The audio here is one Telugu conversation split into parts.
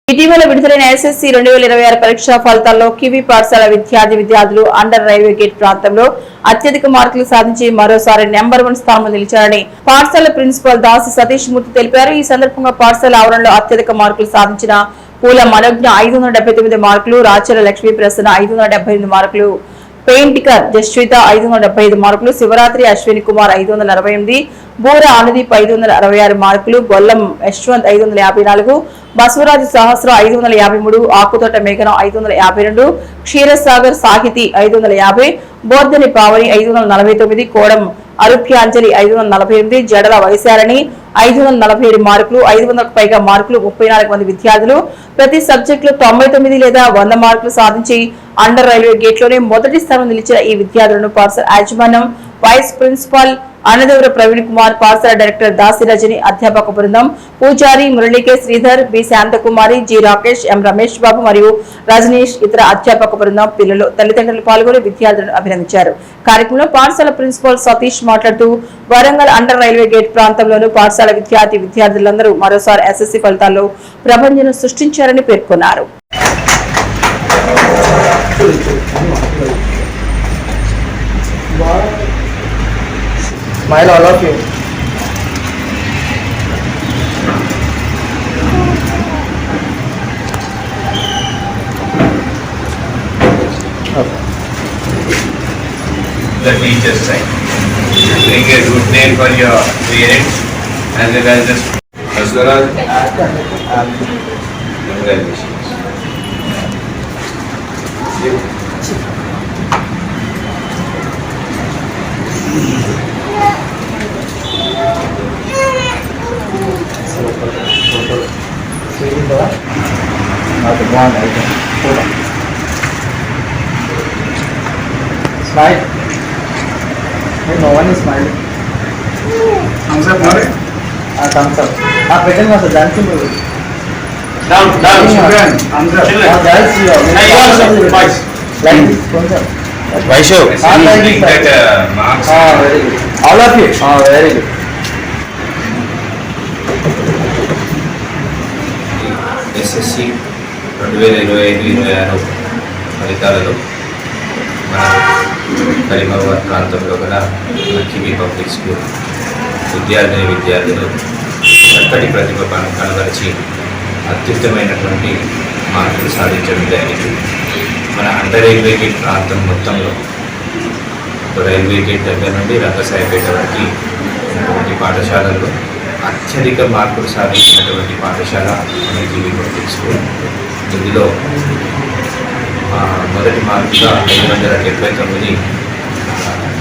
ఇటీవల విడుదలైన ఎస్ఎస్సీ 2026 పరీక్షా ఫలితాల్లో కివి పాఠశాల విద్యార్థులు అండర్ రైల్వే గేట్ ప్రాంతంలో అత్యధిక మార్కులు సాధించి మరోసారి నెంబర్ 1 స్థానంలో నిలిచారని పాఠశాల ప్రిన్సిపల్ దాసి సతీష్ మూర్తి తెలిపారు. ఈ సందర్భంగా పాఠశాల ఆవరణలో అత్యధిక మార్కులు సాధించిన పూల మనోజ్ఞ 579 మార్కులు, రాచల లక్ష్మీ ప్రసన్న 578 మార్కులు, పెయింటికర్ జస్విత 575 మార్కులు, శివరాత్రి అశ్విని కుమార్ 548, బూర అనుదీప్ 566 మార్కులు, గొల్లం యశ్వంత్ 554, బసవరాజు సహస్ర 553, ఆకుతోట మేఘన 552, క్షీరసాగర్ సాహితి 550, బోర్ధని పావని 549, కోడం అరుప్యాంజలి 548, జడల వైశాలని 547 మార్కులు, 500కు పైగా మార్కులు, 34 మంది విద్యార్థులు ప్రతి సబ్జెక్ట్ లో 99 లేదా 100 మార్కులు సాధించి అండర్ రైల్వే గేట్ లోనే మొదటి స్థానం నిలిచిన ఈ విద్యార్థులను పాఠశాల యాజమాన్యం, వైస్ ప్రిన్సిపాల్ అన్నదేవర ప్రవీణ్ కుమార్, పాఠశాల డైరెక్టర్ దాసి రజని, అధ్యాపక బృందం, పూజారి మురళీకే శ్రీధర్, బి శాంతకుమారి, జి రాకేష్, ఎం రమేష్ బాబు మరియు రజనీష్, ఇతర అధ్యాపక బృందం, పిల్లలు, తల్లిదండ్రులు పాల్గొని విద్యార్థులను అభినందించారు. కార్యక్రమంలో పాఠశాల ప్రిన్సిపల్ సతీష్ మాట్లాడుతూ వరంగల్ అండర్ రైల్వే గేట్ ప్రాంతంలోనూ పాఠశాల విద్యార్థులందరూ మరోసారి ఎస్ఎస్సీ ఫలితాల్లో ప్రభంజనం సృష్టించారని పేర్కొన్నారు. Smile all of you. The teacher's side. Bring a good name for your parents as well as the as well as congratulations. Smile. No one is smiling. Thumbs up, no? Thumbs up. Pretend was a dancing movie. Down, children. Thumbs up. Girls, you are. Boys. Like this, thumbs up. Why show? Like that marks. Very good. All of you. Very good. SSC 2025-26 ఫలితాలలో మన కరీమాబాద్ ప్రాంతంలో గల కివి పబ్లిక్ స్కూల్ విద్యార్థులు చక్కటి ప్రతిభ కనబరిచి అత్యుత్తమైనటువంటి మార్కులు సాధించడం జరిగింది. మన అండర్ రైల్వే గేట్ ప్రాంతం మొత్తంలో రైల్వే గేట్ దగ్గర నుండి రంగసాయిపేట వరకు ఉన్నటువంటి పాఠశాలల్లో అత్యధిక మార్కులు సాధించినటువంటి పాఠశాల మన కివి పబ్లిక్ స్కూల్. ఇందులో మొదటి మార్కుగా 579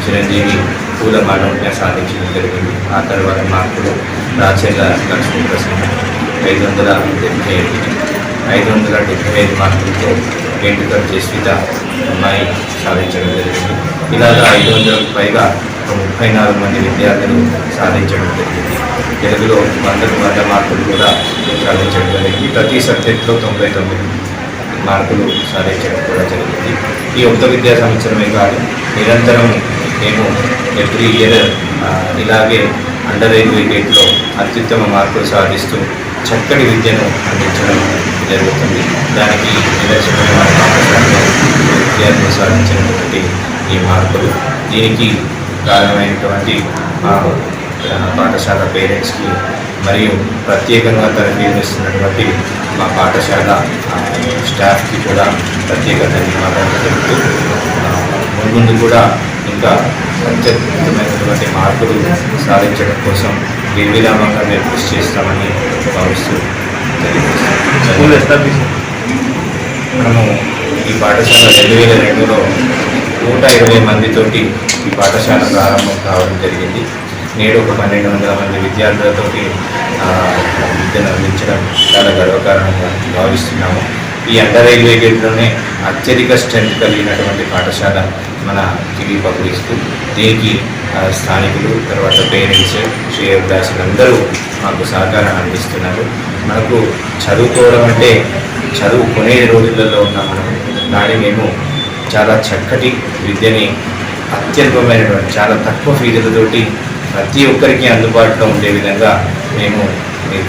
చిరంజీవి పూల మనోజ్ఞ సాధించడం జరిగింది. ఆ తర్వాత మార్కులు రాచర్ల లక్ష్మీ ప్రసన్న 575 మార్కులతో పెయింటికర్ జస్విత అమ్మాయి సాధించడం జరిగింది. ఇలాగా 500కు పైగా 34 మంది విద్యార్థులు సాధించడం జరిగింది. తెలుగులో 100 మార్కులు కూడా సాధించడం జరిగింది. ప్రతి సబ్జెక్టులో 99 మార్కులు సాధించడం కూడా జరిగింది. ఈ ఒక్క విద్యా సంవత్సరమే కాదు, నిరంతరం మేము ఎవ్రీ ఇయర్ ఇలాగే అండర్ రైల్వే గేట్లో అత్యుత్తమ మార్కులు సాధిస్తూ చక్కటి విద్యను అందించడం జరుగుతుంది. దానికి నిదర్శనమైన విద్యార్థులు సాధించినటువంటి ఈ మార్కులు, దీనికి కారణమైనటువంటి పాఠశాల పేరెంట్స్కి మరియు ప్రత్యేకంగా తరఫీనిస్తున్నటువంటి మా పాఠశాల స్టాఫ్కి కూడా ప్రత్యేక ధన్యవాదాలు తెలుపుతూ ముందు కూడా ఇంకా అత్యద్భుతమైనటువంటి మార్కులు సాధించడం కోసం నిర్విరామంగా మేము కృషి చేస్తామని భావిస్తూ మనము ఈ పాఠశాల 2002లో 120 మందితోటి ఈ పాఠశాల ప్రారంభం కావడం జరిగింది. నేడు ఒక 1200 మంది విద్యార్థులతోటి విద్యను అందించడం చాలా గర్వకారణంగా భావిస్తున్నాము. ఈ అండర్ రైల్వే గేట్లోనే అత్యధిక స్ట్రెంత్ కలిగినటువంటి పాఠశాల మన కివి పబ్లిక్ స్కూల్. దీనికి స్థానికులు, తర్వాత పేరెంట్స్, శ్రేయోభిలాషులు అందరూ మాకు సహకారాన్ని అందిస్తున్నారు. మనకు చదువుకోవడం అంటే చదువుకునే రోజులలో ఉన్న మనం దాన్ని మేము చాలా చక్కటి విద్యని అత్యల్పమైనటువంటి చాలా తక్కువ ఫీజులతోటి ప్రతి ఒక్కరికి అందుబాటులో ఉండే విధంగా మేము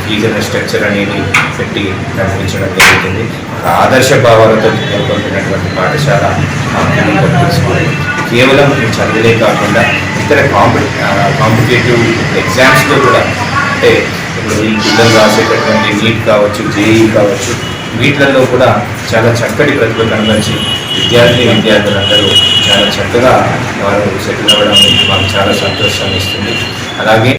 ఫీజు స్ట్రక్చర్ అనేది పెట్టి నడిపించడం జరుగుతుంది. ఆదర్శ భావాలతో నెలకొల్పినటువంటి పాఠశాల స్కూల్. కేవలం చదువులే కాకుండా ఇతర కాంపిటేటివ్ ఎగ్జామ్స్లో కూడా, అంటే ఇప్పుడు ఈ పిల్లలు రాసేటటువంటి నీట్ కావచ్చు, జేఈ కావచ్చు, వీటిలలో కూడా చాలా చక్కటి ప్రతిభ కనబరిచి విద్యార్థులందరూ చాలా చక్కగా వారు సెటిల్ అవ్వడం మాకు చాలా సంతోషాన్ని ఇస్తుంది. అలాగే